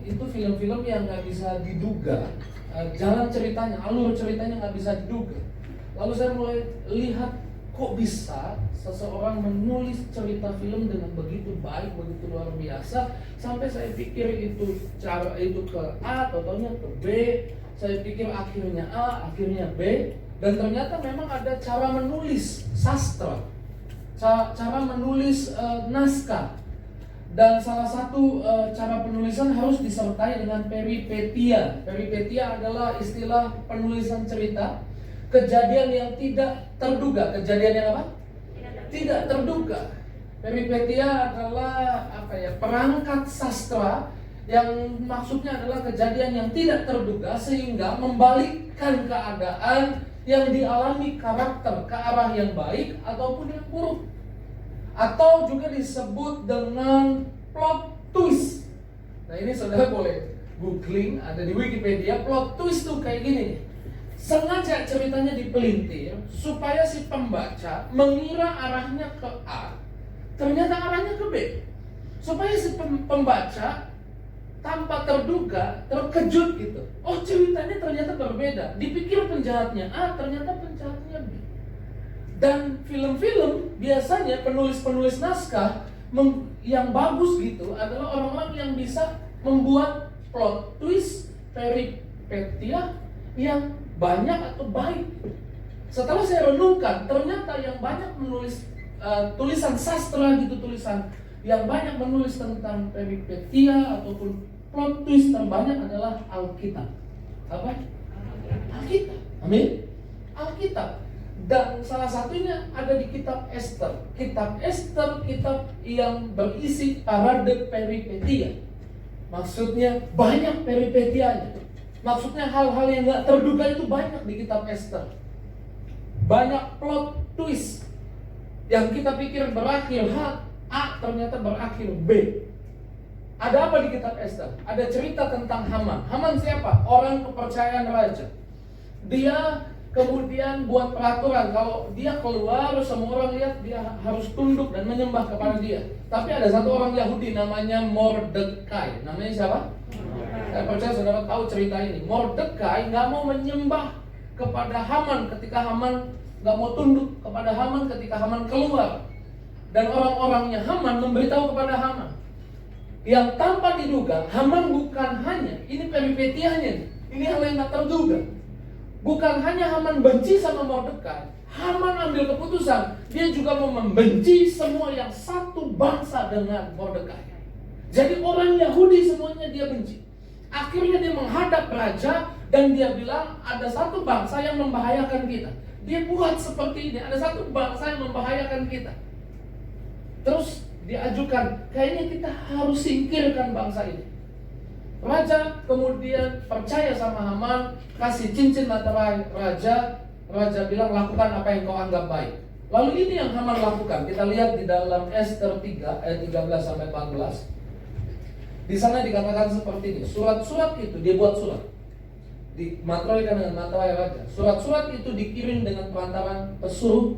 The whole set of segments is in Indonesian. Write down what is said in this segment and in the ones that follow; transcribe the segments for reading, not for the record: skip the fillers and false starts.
itu film-film yang nggak bisa diduga, jalan ceritanya, alur ceritanya nggak bisa diduga. Lalu saya mulai lihat, kok bisa seseorang menulis cerita film dengan begitu baik, begitu luar biasa, sampai saya pikir itu cara itu ke A, totalnya ke B. Saya pikir akhirnya A, akhirnya B, dan ternyata memang ada cara menulis sastra, cara menulis naskah. Dan salah satu cara penulisan harus disertai dengan peripetia. Peripetia adalah istilah penulisan cerita, kejadian yang tidak terduga. Kejadian yang apa? Tidak terduga. Peripetia adalah perangkat sastra yang maksudnya adalah kejadian yang tidak terduga sehingga membalikkan keadaan yang dialami karakter ke arah yang baik ataupun yang buruk. Atau juga disebut dengan plot twist. Nah, ini saudara boleh googling, ada di Wikipedia. Plot twist tuh kayak gini nih. Sengaja ceritanya dipelintir supaya si pembaca mengira arahnya ke A, ternyata arahnya ke B. Supaya si pembaca tanpa terduga terkejut gitu. Oh, ceritanya ternyata berbeda. Dipikir penjahatnya A, ternyata penjahatnya B. Dan film-film biasanya penulis-penulis naskah yang bagus gitu adalah orang-orang yang bisa membuat plot twist, peripetia yang banyak atau baik. Setelah saya renungkan, ternyata yang banyak menulis tulisan sastra gitu, tulisan yang banyak menulis tentang peripetia ataupun plot twist terbanyak adalah Alkitab. Apa? Alkitab. Amin. Alkitab. Dan salah satunya ada di kitab Ester. Kitab Ester, kitab yang berisi parade peripetia. Maksudnya banyak peripetianya. Maksudnya hal-hal yang gak terduga itu banyak di kitab Ester. Banyak plot twist yang kita pikir berakhir A, ternyata berakhir B. Ada apa di kitab Ester? Ada cerita tentang Haman. Haman siapa? Orang kepercayaan raja. Dia kemudian buat peraturan, kalau dia keluar semua orang lihat dia harus tunduk dan menyembah kepada dia. Tapi ada satu orang Yahudi namanya Mordekai. Namanya siapa? Saya percaya saudara tahu cerita ini. Mordekai nggak mau menyembah kepada Haman ketika Haman nggak mau tunduk kepada Haman ketika Haman keluar. Dan orang-orangnya Haman memberitahu kepada Haman yang tanpa diduga, Haman bukan hanya, ini peripetianya, ini hal yang nggak terduga. Bukan hanya Haman benci sama Mordekai, Haman ambil keputusan dia juga mau membenci semua yang satu bangsa dengan Mordekai. Jadi orang Yahudi semuanya dia benci. Akhirnya dia menghadap raja dan dia bilang ada satu bangsa yang membahayakan kita. Dia buat seperti ini, ada satu bangsa yang membahayakan kita. Terus diajukan, kayaknya kita harus singkirkan bangsa ini. Raja kemudian percaya sama Haman, kasih cincin materai raja. Raja bilang lakukan apa yang kau anggap baik. Lalu ini yang Haman lakukan. Kita lihat di dalam Ester 3 ayat 13-14. Di sana dikatakan seperti ini. Surat-surat itu dia buat surat, dimateraikan dengan materai raja. Surat-surat itu dikirim dengan perantaran pesur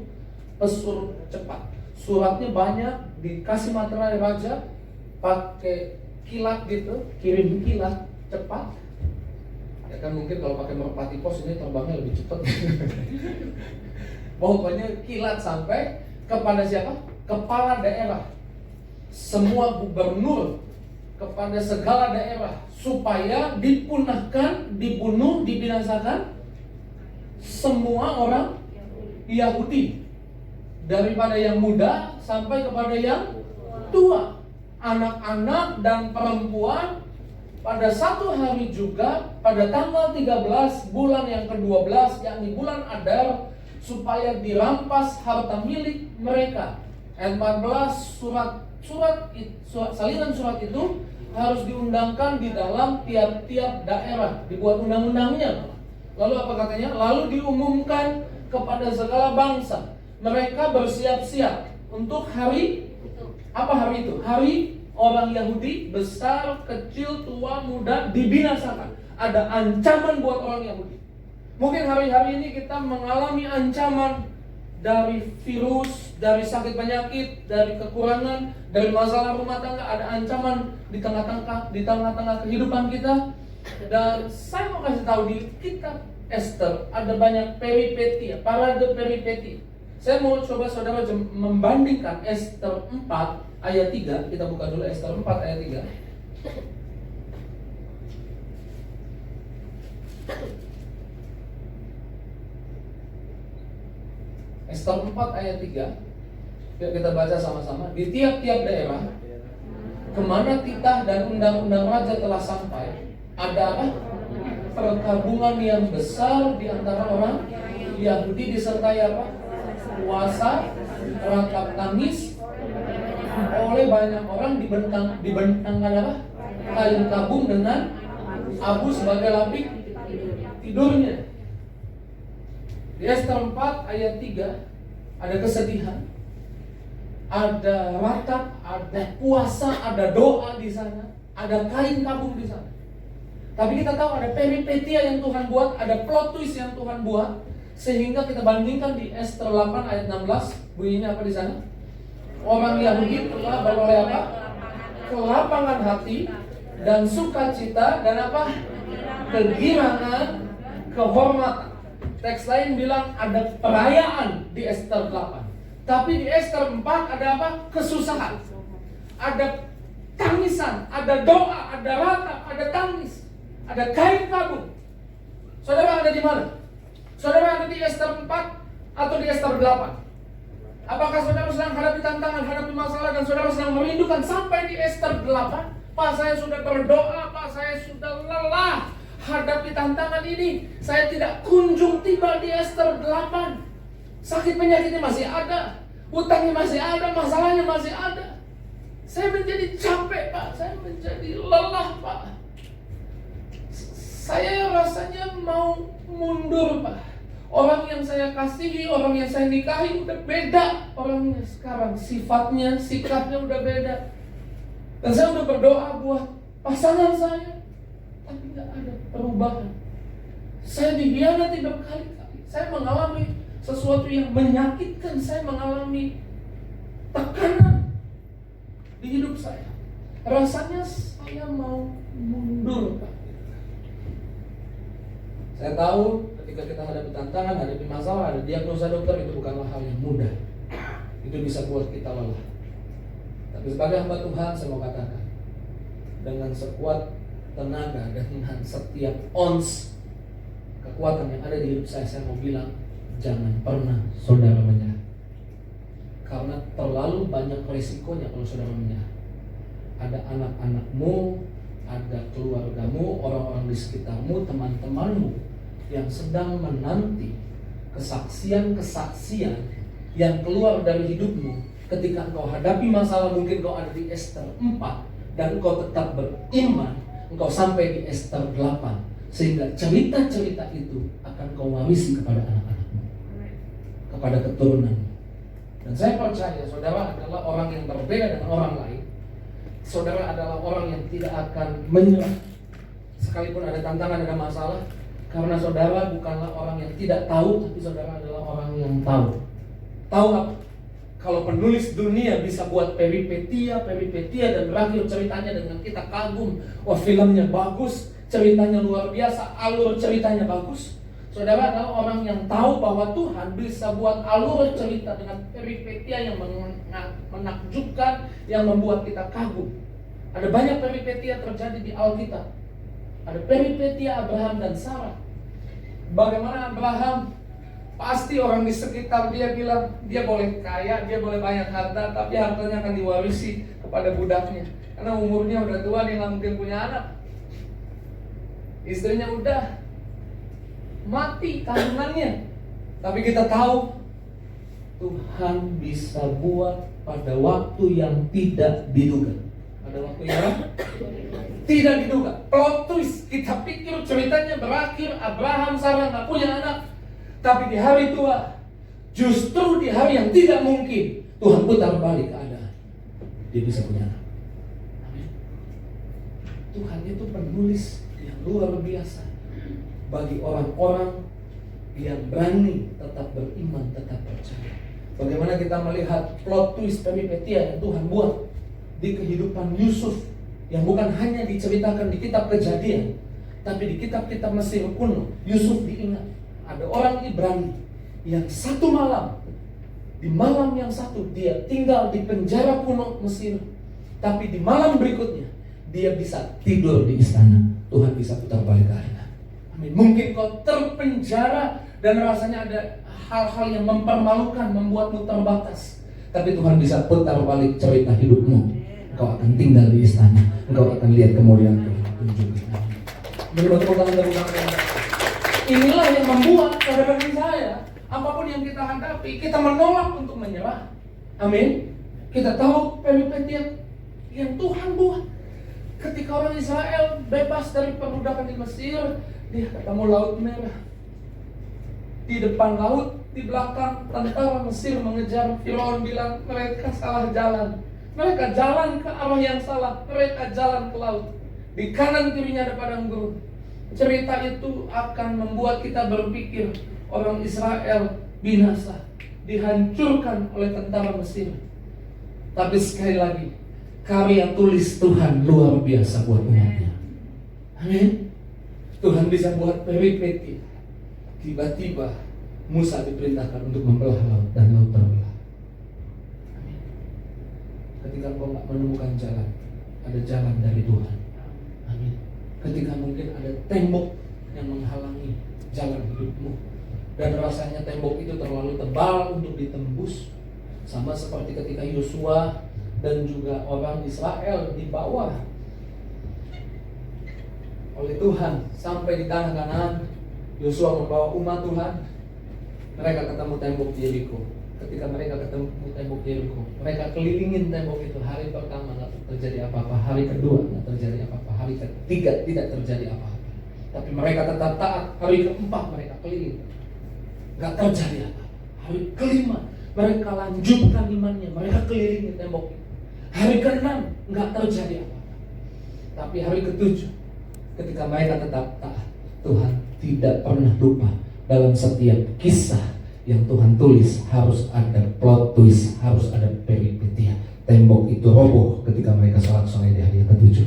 cepat. Suratnya banyak, dikasih materai raja pakai kilat gitu, kirim kilat cepat. Ya kan mungkin kalau pakai merpati pos ini terbangnya lebih cepat. Pokoknya kilat sampai kepada siapa? Kepala daerah, semua gubernur, kepada segala daerah, supaya dipunahkan, dibunuh, dibinasakan semua orang Yahudi, daripada yang muda sampai kepada yang tua, anak-anak dan perempuan. Pada satu hari juga, pada tanggal 13 bulan yang ke-12, yakni bulan Adar, supaya dirampas harta milik mereka. Ayat 14, salinan surat itu harus diundangkan di dalam tiap-tiap daerah, dibuat undang-undangnya. Lalu apa katanya? Lalu diumumkan kepada segala bangsa. Mereka bersiap-siap untuk hari, apa hari itu? Hari orang Yahudi, besar, kecil, tua, muda, dibinasakan. Ada ancaman buat orang Yahudi. Mungkin hari-hari ini kita mengalami ancaman dari virus, dari sakit penyakit, dari kekurangan, dari masalah rumah tangga, ada ancaman di tengah-tengah kehidupan kita. Dan saya mau kasih tahu di kitab Esther ada banyak peripeti, parade peripeti. Saya mau coba saudara membandingkan Esther 4 ayat 3. Kita buka dulu Esther 4 ayat 3. Esther 4 ayat 3. Yuk kita baca sama-sama. Di tiap-tiap daerah kemana titah dan undang-undang raja telah sampai, ada apa? Perkabungan yang besar di antara orang Yahudi, disertai apa? Puasa, rangkap tangis oleh banyak orang, dibentangkan apa? Kain kabung dengan abu sebagai lapik tidurnya. Di Esther 4 ayat 3 ada kesedihan, ada ratap, ada puasa, ada doa di sana, ada kain kabung di sana. Tapi kita tahu ada peripetia yang Tuhan buat, ada plot twist yang Tuhan buat, sehingga kita bandingkan di Esther 8 ayat 16, bunyinya apa di sana? Orang Yahudi telah beroleh apa? Kelapangan hati dan sukacita dan apa? Kegirangan, kehormatan. Teks lain bilang ada perayaan di Esther 8. Tapi di Esther 4 ada apa? Kesusahan. Ada tangisan, ada doa, ada ratap, ada tangis, ada kain kabung. Saudara ada di mana? Saudara ada di Esther 4 atau di Esther 8? Apakah saudara sedang hadapi tantangan, hadapi masalah, dan saudara sedang merindukan sampai di Esther 8? Pak, saya sudah berdoa, Pak, saya sudah lelah hadapi tantangan ini. Saya tidak kunjung tiba di Esther 8. Sakit penyakitnya masih ada, hutangnya masih ada, masalahnya masih ada. Saya menjadi capek, Pak. Saya menjadi lelah, Pak. Saya rasanya mau mundur, Pak. Orang yang saya kasihi, orang yang saya nikahi udah beda orangnya sekarang. Sifatnya, sikapnya udah beda. Dan saya udah berdoa buat pasangan saya, tapi gak ada perubahan. Saya dihianati berkali-kali. Saya mengalami sesuatu yang menyakitkan. Saya mengalami tekanan di hidup saya. Rasanya saya mau mundur, Pak. Saya tahu ketika kita hadapi tantangan, hadapi masalah, ada diagnosa dokter, itu bukanlah hal yang mudah. Itu bisa buat kita lelah. Tapi sebagai hamba Tuhan, saya mau katakan, dengan sekuat tenaga, dengan setiap ons kekuatan yang ada di hidup saya mau bilang, jangan pernah saudara menyerah. Karena terlalu banyak resikonya kalau saudara menyerah. Ada anak-anakmu, ada keluargamu, orang-orang di sekitarmu, teman-temanmu yang sedang menanti kesaksian-kesaksian yang keluar dari hidupmu ketika engkau hadapi masalah. Mungkin kau ada di Esther 4 dan engkau tetap beriman, engkau sampai di Esther 8, sehingga cerita-cerita itu akan kau warisi kepada anak-anakmu, kepada keturunanmu. Dan saya percaya saudara adalah orang yang berbeda dengan orang lain. Saudara adalah orang yang tidak akan menyerah sekalipun ada tantangan, ada masalah. Karena saudara bukanlah orang yang tidak tahu, tapi saudara adalah orang yang tahu. Tahu apa? Kalau penulis dunia bisa buat peripetia dan berakhir ceritanya dengan kita kagum. Wah, filmnya bagus, ceritanya luar biasa, alur ceritanya bagus. Saudara adalah orang yang tahu bahwa Tuhan bisa buat alur cerita dengan peripetia yang menakjubkan, yang membuat kita kagum. Ada banyak peripetia terjadi di Alkitab. Ada peripetia Abraham dan Sarah. Bagaimana Abraham, pasti orang di sekitar dia bilang, dia boleh kaya, dia boleh banyak harta, tapi hartanya akan diwarisi kepada budaknya. Karena umurnya udah tua, dia nggak mungkin punya anak. Istrinya udah mati kandungannya. Tapi kita tahu Tuhan bisa buat pada waktu yang tidak diduga. Pada waktu yang tidak diduga. Plot twist. Kita pikir ceritanya berakhir Abraham, Sarah nggak punya anak. Tapi di hari tua, justru di hari yang tidak mungkin, Tuhan putar balik keadaan. Dia bisa punya anak. Amin. Tuhan itu penulis yang luar biasa bagi orang-orang yang berani tetap beriman, tetap percaya. Bagaimana kita melihat plot twist peripetia yang Tuhan buat di kehidupan Yusuf, yang bukan hanya diceritakan di kitab Kejadian, tapi di kitab-kitab Mesir kuno. Yusuf diingat, ada orang Ibrani yang satu malam, di malam yang satu dia tinggal di penjara kuno Mesir, tapi di malam berikutnya dia bisa tidur di istana. Tuhan bisa putar balik keadaan. Amin. Mungkin kau terpenjara dan rasanya ada hal-hal yang mempermalukan, membuatmu terbatas, tapi Tuhan bisa putar balik cerita hidupmu. Engkau akan tinggal di istana, engkau akan lihat kemuliaan Tuhan. Inilah yang membuat saudara dan saya, apapun yang kita hadapi, kita menolak untuk menyerah. Amin. Kita tahu peripetia yang Tuhan buat. Ketika orang Israel bebas dari perbudakan di Mesir, dia ketemu Laut Merah. Di depan laut, di belakang tentara Mesir mengejar. Firaun bilang mereka salah jalan. Mereka jalan ke arah yang salah. Mereka jalan ke laut. Di kanan kirinya ada padang gurun. Cerita itu akan membuat kita berpikir orang Israel binasa, dihancurkan oleh tentara Mesir. Tapi sekali lagi, karya tulis Tuhan luar biasa buat umatnya. Amin. Tuhan bisa buat peripeti. Tiba-tiba Musa diperintahkan untuk membelah laut dan laut terbelah. Amin. Ketika kau nggak menemukan jalan, ada jalan dari Tuhan. Amin. Ketika mungkin ada tembok yang menghalangi jalan hidupmu, dan rasanya tembok itu terlalu tebal untuk ditembus, sama seperti ketika Yosua dan juga orang Israel dibawa oleh Tuhan sampai di tanah Kanaan. Yosua membawa umat Tuhan, mereka ketemu tembok Yeriko. Ketika mereka ketemu tembok Yeriko, mereka kelilingin tembok itu. Hari pertama nggak terjadi apa-apa, hari kedua nggak terjadi apa-apa, hari ketiga tidak terjadi apa-apa. Tapi mereka tetap taat. Hari keempat mereka keliling, nggak terjadi apa-apa. Hari kelima mereka lanjutkan imannya, mereka kelilingi tembok itu. Hari ke-6 nggak terjadi apa-apa. Tapi hari ke-7, ketika mereka tetap taat, Tuhan tidak pernah lupa. Dalam setiap kisah yang Tuhan tulis harus ada plot twist, harus ada peripetia. Tembok itu roboh ketika mereka solat-solat di hari ke-7.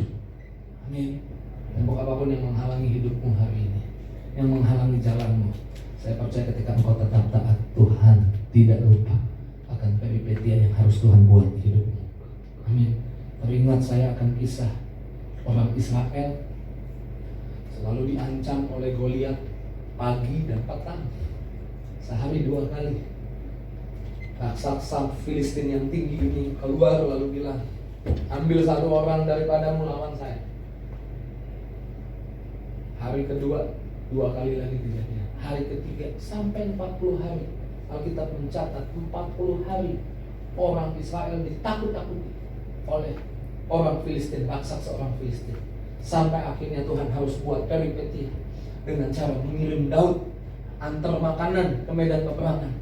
Amin. Tembok apapun yang menghalangi hidupmu hari ini, yang menghalangi jalanmu, saya percaya ketika engkau tetap taat, Tuhan tidak lupa akan peripetia yang harus Tuhan buat di hidupmu. Amin. Teringat saya akan kisah orang Israel selalu diancam oleh Goliat pagi dan petang, sehari 2 kali. Raksasa Filistin yang tinggi ini keluar lalu bilang, ambil 1 orang daripadamu lawan saya. Hari kedua 2 kali lagi kejadian. Hari ketiga sampai 40 hari. Alkitab mencatat 40 hari orang Israel ditakut-takuti oleh orang Filistin, raksasa orang Filistin. Sampai akhirnya Tuhan harus buat peripetia dengan cara mengirim Daud antar makanan ke medan peperangan.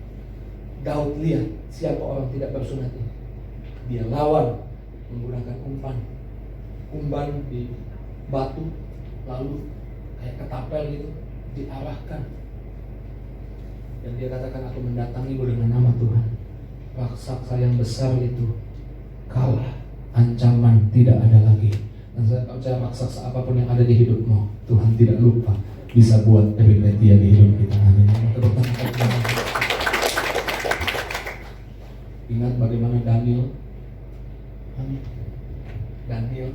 Daud lihat siapa orang tidak bersunat ini, dia lawan menggunakan umpan di batu, lalu kayak ketapel gitu diarahkan, dan dia katakan, aku mendatangimu dengan nama Tuhan. Raksasa yang besar itu kalah, ancaman tidak ada lagi. Dan saya percaya raksasa apapun yang ada di hidupmu, Tuhan tidak lupa bisa buat peripetia di hidup kita. Amin. Ingat bagaimana Daniel. Amin. Daniel,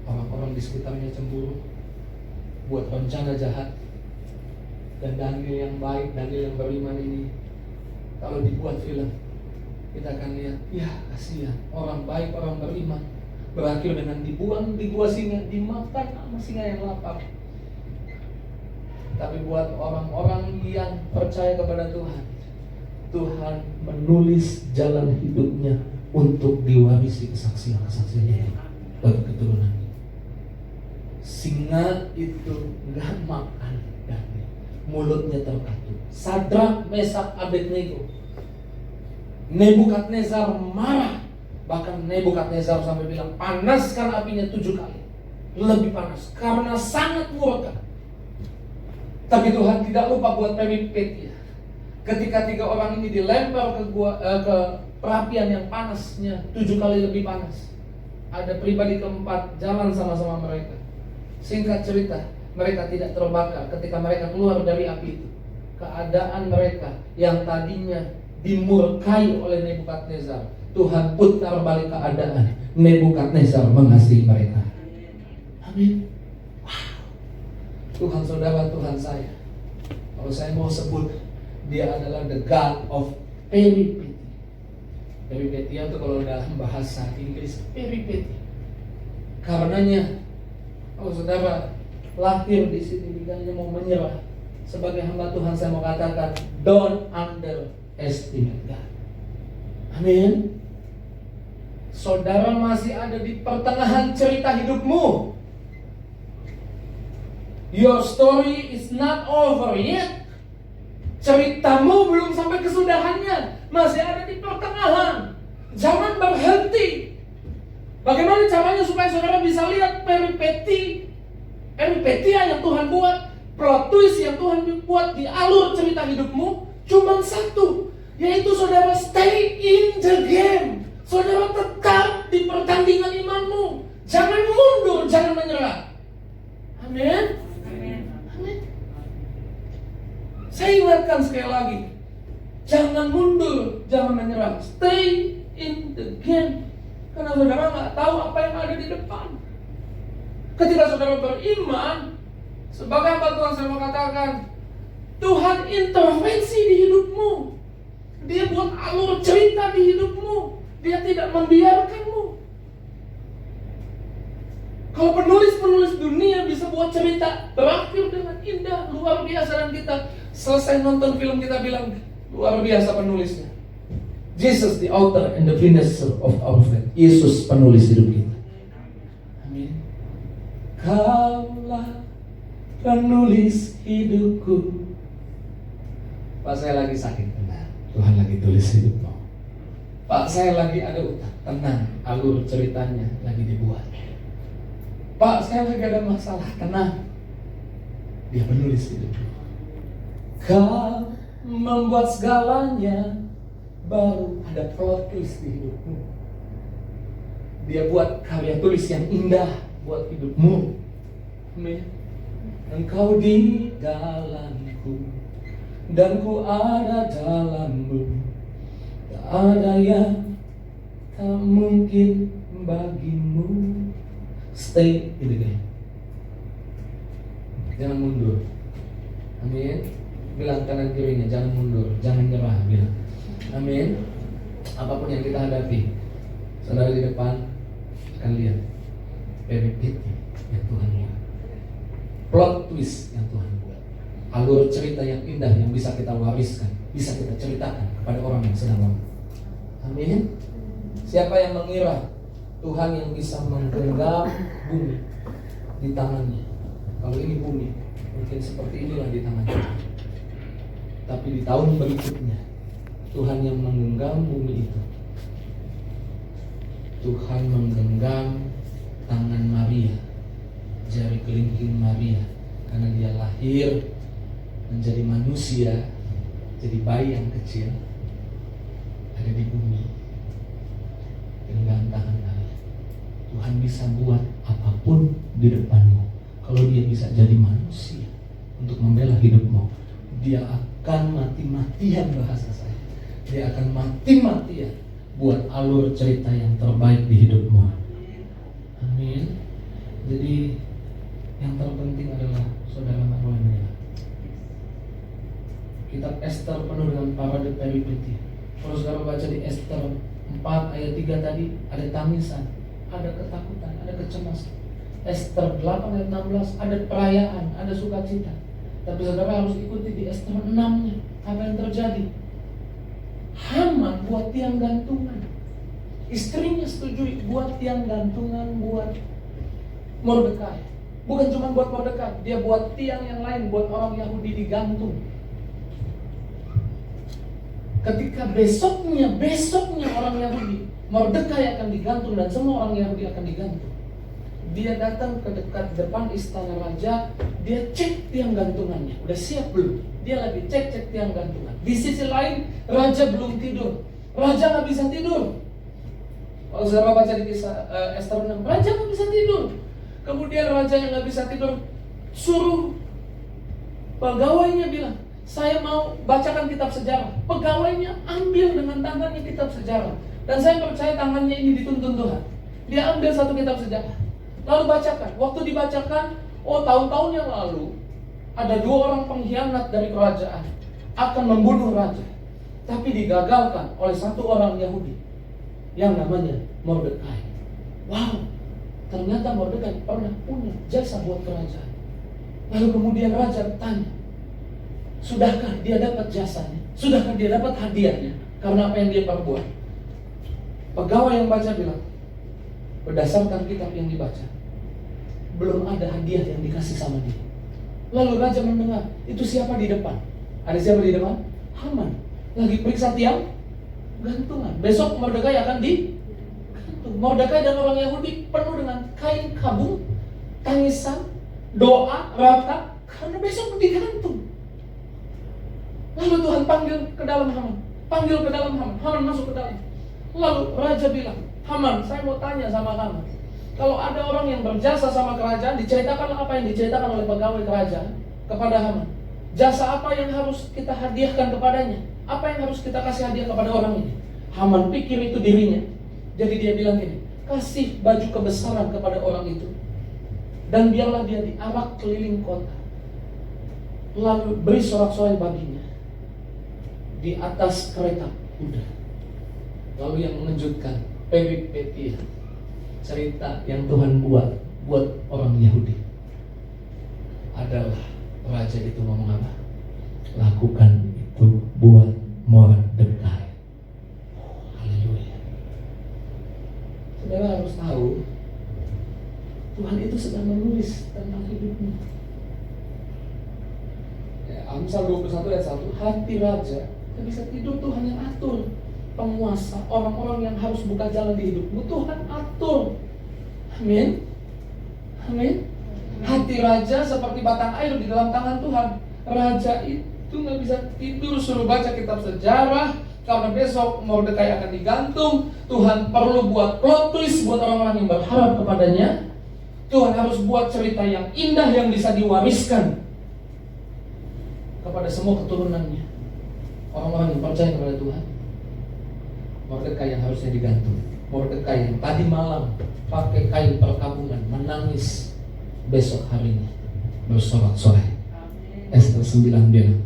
orang-orang di sekitarnya cemburu, buat rencana jahat. Dan Daniel yang baik, Daniel yang beriman ini, kalau dibuat film, kita akan lihat, ya kasihan, orang baik, orang beriman, berakhir dengan dibuang di gua singa, dimakan sama singa yang lapar. Tapi buat orang-orang yang percaya kepada Tuhan, Tuhan menulis jalan hidupnya untuk diwarisi kesaksian-kesaksiannya bagi keturunan. Singa itu nggak makan Daniel, mulutnya terkatup. Sadrak, Mesak, Abednego, Nebukadnezar marah. Bahkan Nebukadnezar sampai bilang, panaskan apinya 7 kali, lebih panas, karena sangat murka. Tapi Tuhan tidak lupa buat peripetnya. Ketika 3 orang ini dilempar ke perapian yang panasnya 7 kali lebih panas, ada pribadi keempat jalan sama-sama mereka. Singkat cerita, mereka tidak terbakar ketika mereka keluar dari api itu. Keadaan mereka yang tadinya dimurkai oleh Nebukadnezar, Tuhan putar balik keadaan. Nebukadnezar mengasihi mereka. Amin. Wow. Tuhan saudara, Tuhan saya, kalau saya mau sebut, Dia adalah the God of peripety. Peripety itu kalau dalam bahasa Inggris peripety. Karenanya, kalau saudara lahir di sini hanya mau menyerah, sebagai hamba Tuhan saya mau katakan, don't underestimate God. Amin. Saudara masih ada di pertengahan cerita hidupmu. Your story is not over yet. Ceritamu belum sampai kesudahannya, masih ada di pertengahan. Jangan berhenti. Bagaimana caranya supaya saudara bisa lihat peripetia yang Tuhan buat, plot twist yang Tuhan buat di alur cerita hidupmu? Cuma satu, yaitu saudara stay in the game. Saudara tetap di pertandingan imanmu. Jangan mundur, jangan menyerah. Amin. Amin. Saya ingatkan sekali lagi, jangan mundur, jangan menyerah. Stay in the game. Karena saudara nggak tahu apa yang ada di depan. Ketika saudara beriman, sebagai hamba Tuhan saya mau katakan, Tuhan intervensi di hidupmu. Dia buat alur cerita di hidupmu. Dia tidak membiarkanmu. Kalau penulis-penulis dunia bisa buat cerita berakhir dengan indah, luar biasa, dan kita selesai nonton film kita bilang luar biasa penulisnya. Jesus the author and the finisher of our faith. Yesus penulis hidup kita. Amin. Kaulah penulis hidupku. Pak, saya lagi sakit, tenang. Tuhan lagi tulis hidupmu. Pak, saya lagi ada utang, tenang. Alur ceritanya lagi dibuat. Pak, saya lagi ada masalah, tenang. Dia penulis hidupmu. Kau membuat segalanya, baru ada plot twist di hidupmu. Dia buat karya tulis yang indah buat hidupmu. Amin. Engkau di dalamku dan ku ada dalammu. Tak ada yang tak mungkin bagimu. Stay in the game. Jangan mundur. Amin. Bilang kanan kirinya, jangan mundur, jangan nyerah. Bilang amin. Apapun yang kita hadapi, saudara di depan akan lihat peripety yang Tuhan buat, plot twist yang Tuhan buat, alur cerita yang indah yang bisa kita wariskan, bisa kita ceritakan kepada orang yang sedang lemah. Amin. Siapa yang mengira Tuhan yang bisa menggenggam bumi di tangannya? Kalau ini bumi, mungkin seperti inilah di tangannya. Tapi di tahun berikutnya, Tuhan yang menggenggam bumi itu, Tuhan menggenggam tangan Maria, jari kelingking Maria, karena dia lahir menjadi manusia, jadi bayi yang kecil, ada di bumi. Genggam tangan Maria. Tuhan bisa buat apapun di depanmu. Kalau dia bisa jadi manusia untuk membela hidupmu, dia akan mati-matian, bahasa saya, dia akan mati-matian buat alur cerita yang terbaik di hidupmu. Amin. Jadi yang terpenting adalah saudara Marwan. Kitab Esther penuh dengan parade peripety. Kalau saudara baca di Esther 4 ayat 3 tadi, ada tangisan, ada ketakutan, ada kecemasan. Esther 8 ayat 16 ada perayaan, ada sukacita. Tapi saudara harus ikuti di Esther 6-nya apa yang terjadi. Haman buat tiang gantungan, istrinya setujui buat tiang gantungan buat Mordekai. Bukan cuma buat Mordekai, dia buat tiang yang lain buat orang Yahudi digantung. Ketika besoknya orang Yahudi, Mordekai akan digantung dan semua orang Yahudi akan digantung. Dia datang ke depan istana raja, dia cek tiang gantungannya, udah siap belum? Dia lagi cek tiang gantungan. Di sisi lain, raja belum tidur. Raja nggak bisa tidur. Kalau saudara baca di kisah Ester 6, raja nggak bisa tidur. Kemudian raja yang nggak bisa tidur suruh pegawainya bilang, saya mau bacakan kitab sejarah. Pegawainya ambil dengan tangannya kitab sejarah. Dan saya percaya tangannya ini dituntun Tuhan. Dia ambil satu kitab sejarah, lalu bacakan. Waktu dibacakan, tahun-tahun yang lalu ada 2 orang pengkhianat dari kerajaan akan membunuh raja, tapi digagalkan oleh 1 orang Yahudi yang namanya Mordekai. Wow, ternyata Mordekai pernah punya jasa buat kerajaan. Lalu kemudian raja tanya, sudahkah dia dapat jasanya? Sudahkah dia dapat hadiahnya karena apa yang dia perbuat? Pegawai yang baca bilang, berdasarkan kitab yang dibaca, belum ada hadiah yang dikasih sama dia. Lalu raja mendengar, itu siapa di depan? Ada siapa di depan? Haman. Lagi periksa tiang gantungan. Besok Mordekai akan digantung. Mordekai dan orang Yahudi penuh dengan kain kabung, tangisan, doa, rata, karena besok digantung. Lalu Tuhan panggil ke dalam Haman. Haman masuk ke dalam. Lalu raja bilang, Haman, saya mau tanya sama kamu. Kalau ada orang yang berjasa sama kerajaan, diceritakan apa yang diceritakan oleh pegawai kerajaan kepada Haman. Jasa apa yang harus kita hadiahkan kepadanya? Apa yang harus kita kasih hadiah kepada orang ini? Haman pikir itu dirinya. Jadi dia bilang gini, kasih baju kebesaran kepada orang itu, dan biarlah dia diarak keliling kota. Lalu beri sorak-sorai baginya di atas kereta kuda. Lalu yang mengejutkan, peripetia, cerita yang Tuhan buat orang Yahudi adalah raja itu ngomong apa? Lakukan itu buat Mordekai. Haleluya. Saudara harus tahu, Tuhan itu sedang menulis tentang hidupmu. Amsal 21 ayat 1, hati raja tidak bisa tidur, Tuhan yang atur. Penguasa, orang-orang yang harus buka jalan di hidupmu, Tuhan atur. Amin. Amin. Hati raja seperti batang air di dalam tangan Tuhan. Raja itu nggak bisa tidur, suruh baca kitab sejarah, karena besok Mordekai akan digantung. Tuhan perlu buat plot twist buat orang-orang yang berharap kepadanya. Tuhan harus buat cerita yang indah yang bisa diwariskan kepada semua keturunannya, orang-orang yang percaya kepada Tuhan. Mordekai yang harusnya digantung, Mordekai yang tadi malam pakai kain perkabungan menangis, besok harinya bersorak-sorai. Ester 9 bilang,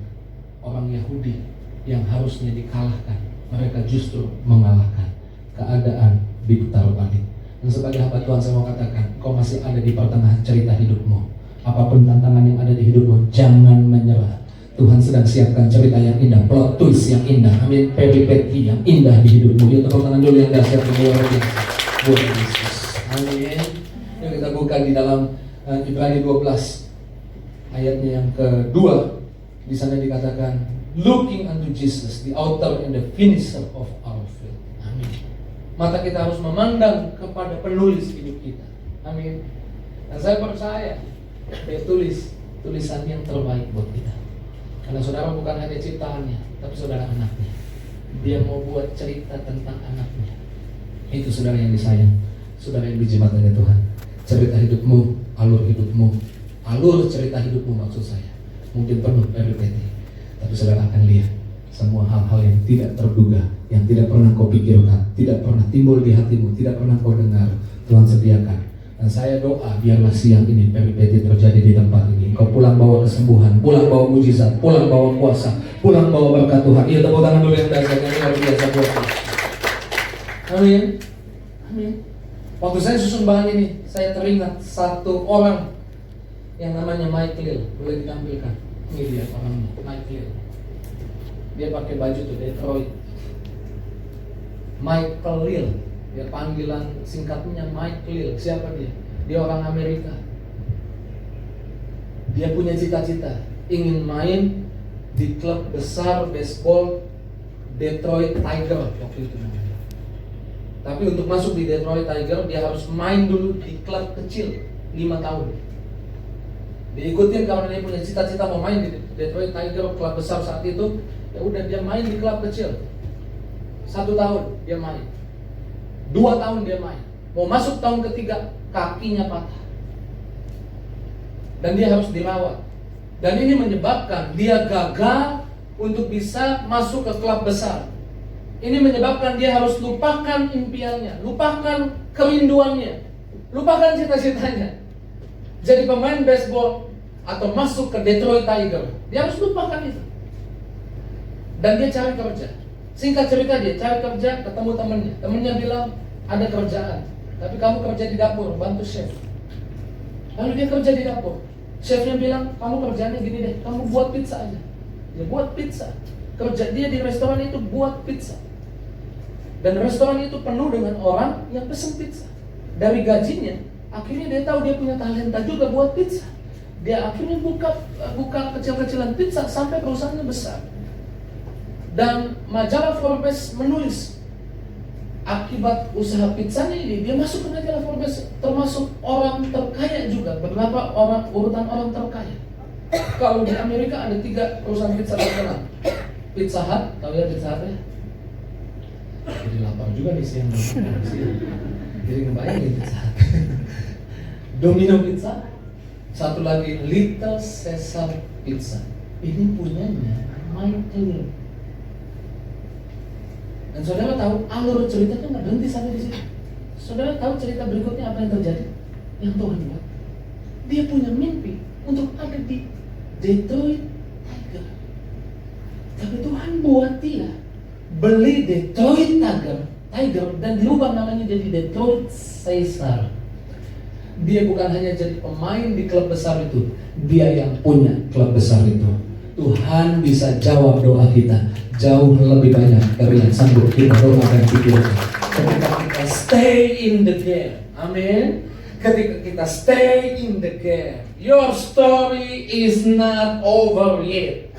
orang Yahudi yang harusnya dikalahkan, mereka justru mengalahkan. Keadaan diputar balik. Dan sebagai hamba Tuhan saya mau katakan, kau masih ada di pertengahan cerita hidupmu. Apapun tantangan yang ada di hidupmu, jangan menyerah. Tuhan sedang siapkan cerita yang indah, plot twist yang indah, amin, peripeti yang indah di hidupmu. Yuk tepuk tangan dulu yang dahsyat luar biasa buat Yesus. Amin. Yuk kita buka di dalam Ibrani 12 ayatnya yang kedua. Di sana dikatakan, looking unto Jesus, the author and the finisher of our faith. Amin. Mata kita harus memandang kepada penulis hidup kita. Amin. Dan saya percaya dia tulis tulisan yang terbaik buat kita. Karena saudara bukan hanya ciptaannya, tapi saudara anaknya. Dia mau buat cerita tentang anaknya. Itu saudara yang disayang, saudara yang dijimat oleh Tuhan. Cerita hidupmu, alur cerita hidupmu maksud saya, mungkin penuh peripeti, tapi saudara akan lihat semua hal-hal yang tidak terduga, yang tidak pernah kau pikirkan, tidak pernah timbul di hatimu, tidak pernah kau dengar, Tuhan sediakan. Dan saya doa biarlah siang ini peripeti terjadi di tempat ini. Kau pulang bawa kesembuhan, pulang bawa mujizat, pulang bawa kuasa, pulang bawa berkat Tuhan. Iya, tepuk tangan dulu yang dasarnya luar biasa buat kita. Amin. Amin. Waktu saya susun bahan ini, saya teringat satu orang yang namanya Mike Lil. Boleh ditampilkan? Ini dia orangnya, Mike Lil. Dia pakai baju tuh Detroit. Michael Lil. Dia panggilan singkatnya Mike Lil. Siapa dia? Dia orang Amerika. Dia punya cita-cita ingin main di klub besar baseball Detroit Tiger waktu itu namanya. Tapi untuk masuk di Detroit Tiger, dia harus main dulu di klub kecil 5 tahun. Diikutin karena dia punya cita-cita mau main di Detroit Tiger, klub besar saat itu. Ya udah, dia main di klub kecil 1 tahun dia main, 2 tahun dia main. Mau masuk tahun ketiga, kakinya patah dan dia harus dirawat. Dan ini menyebabkan dia gagal untuk bisa masuk ke klub besar. Ini menyebabkan dia harus lupakan impiannya, lupakan kerinduannya, lupakan cita-citanya jadi pemain baseball atau masuk ke Detroit Tiger. Dia harus lupakan itu. Dan dia cari kerja. Singkat cerita, dia cari kerja, ketemu temennya. Temennya bilang, ada kerjaan, tapi kamu kerja di dapur, bantu chef. Lalu dia kerja di dapur. Chefnya bilang, kamu kerjanya gini deh, kamu buat pizza aja. Dia buat pizza. Kerja dia di restoran itu buat pizza. Dan restoran itu penuh dengan orang yang pesen pizza. Dari gajinya, akhirnya dia tahu dia punya talenta juga buat pizza. Dia akhirnya buka kecil-kecilan pizza sampai perusahaannya besar. Dan majalah Forbes menulis, akibat usaha pizzanya ini dia masuk ke majalah Forbes, termasuk orang terkaya juga, beberapa urutan orang terkaya. Kalau di Amerika ada 3 perusahaan pizza terkenal. Pizza Hut, tahu ya Pizza Hut ya? Jadi lapar juga nih siang. Jadi ngebayangin Pizza Hut. Domino Pizza, satu lagi Little Caesar Pizza. Ini punyanya Mike Taylor. Dan saudara tahu alur ceritanya nggak berhenti sampai di situ. Saudara tahu cerita berikutnya apa yang terjadi? Yang Tuhan buat. Dia punya mimpi untuk ada di Detroit Tiger. Tapi Tuhan buat dia beli Detroit Tiger dan dirubah namanya jadi Detroit Caesar. Dia bukan hanya jadi pemain di klub besar itu, dia yang punya klub besar itu. Tuhan bisa jawab doa kita jauh lebih banyak dari yang sanggup kita doakan pikirkan. Ketika kita stay in the game, amin. Ketika kita stay in the game, your story is not over yet.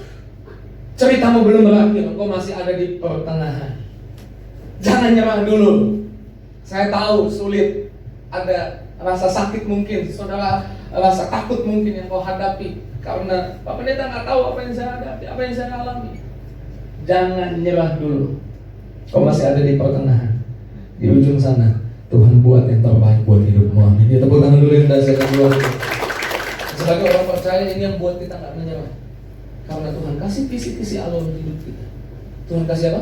Ceritamu belum berakhir, engkau masih ada di pertengahan. Jangan nyerah dulu. Saya tahu sulit, ada rasa sakit mungkin, saudara rasa takut mungkin yang kau hadapi. Karena Pak Pendeta nggak tahu apa yang saya hadapi, apa yang saya alami. Jangan nyerah dulu. Kau masih ada di pertengahan. Di ujung sana Tuhan buat yang terbaik buat hidupmu. Amin. Ya, tepuk tangan dulu yang dahsyat buat. Sebagai orang percaya, ini yang buat kita nggak menyerah. Karena Tuhan kasih kisi-kisi alur hidup kita. Tuhan kasih apa?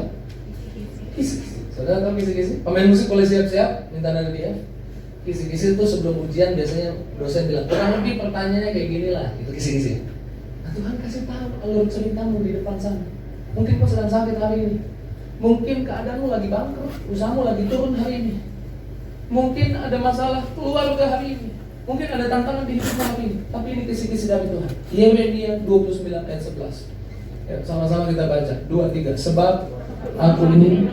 Kisi-kisi. Saudara tahu kisi-kisi? Pemain musik boleh siap-siap, minta nada dia. Kisi-kisi itu sebelum ujian biasanya dosen bilang, kurang lebih pertanyaannya kayak gini lah, itu kisi-kisi. Nah, Tuhan kasih tahu alur ceritamu di depan sana. Mungkin kau sedang sakit hari ini, mungkin keadaanmu lagi bangkrut, usahamu lagi turun hari ini, mungkin ada masalah keluarga hari ini, mungkin ada tantangan di hidupmu hari ini. Tapi ini kisi-kisi dari Tuhan. Yeremia 29 ayat 11. Ya, sama-sama kita baca 2-3. Sebab aku ini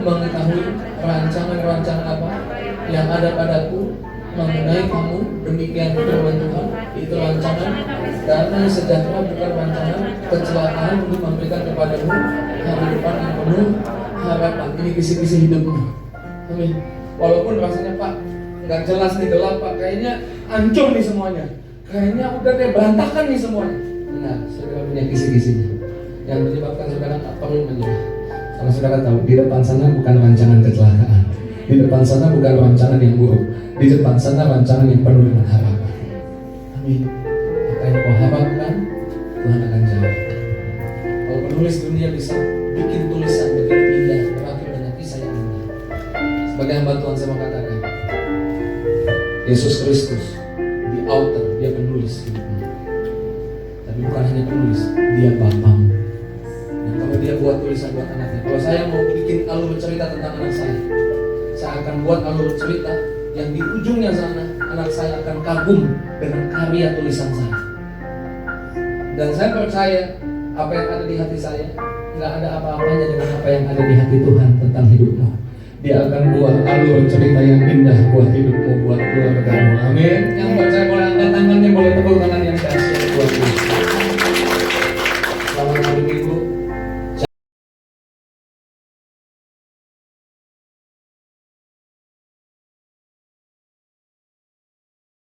mengetahui rancangan-rancangan apa yang ada padaku mengenai kamu, demikian firman Tuhan. Itu rancangan damai sejahtera, bukan rancangan kecelakaan, untuk memberikan kepadamu hari depan yang penuh harapan. Ini kisi-kisi hidupmu. Amin. Walaupun rasanya Pak nggak jelas nih, gelap Pak, kayaknya hancur nih semuanya, kayaknya udah kayak berantakan nih semuanya. Nah, saudara punya kisi-kisinya yang menyebabkan saudara tak perlu menyerah. Karena saudara tahu di depan sana bukan rancangan kecelakaan, di depan sana bukan rancangan yang buruk, di depan sana rancangan yang penuh dengan harapan. Amin. Apa yang kau harapkan, Tuhan akan jawab. Kalau penulis dunia bisa bikin tulisan begitu indah, berakhir dengan kisah yang indah. Sebagai hamba Tuhan saya mau katakan, Yesus Kristus di author, dia penulis hidupmu. Tapi bukan hanya penulis, dia Bapamu. Dan kalau dia buat tulisan buat anaknya, kalau saya mau bikin alur cerita tentang anak saya akan buat alur cerita yang di ujungnya sana anak saya akan kagum dengan karya tulisan saya. Dan saya percaya apa yang ada di hati saya nggak ada apa-apanya dengan apa yang ada di hati Tuhan tentang hidupmu. Dia akan buat alur cerita yang indah buat hidupmu, buat keluargamu. Amin. Yang percaya boleh angkat tangan.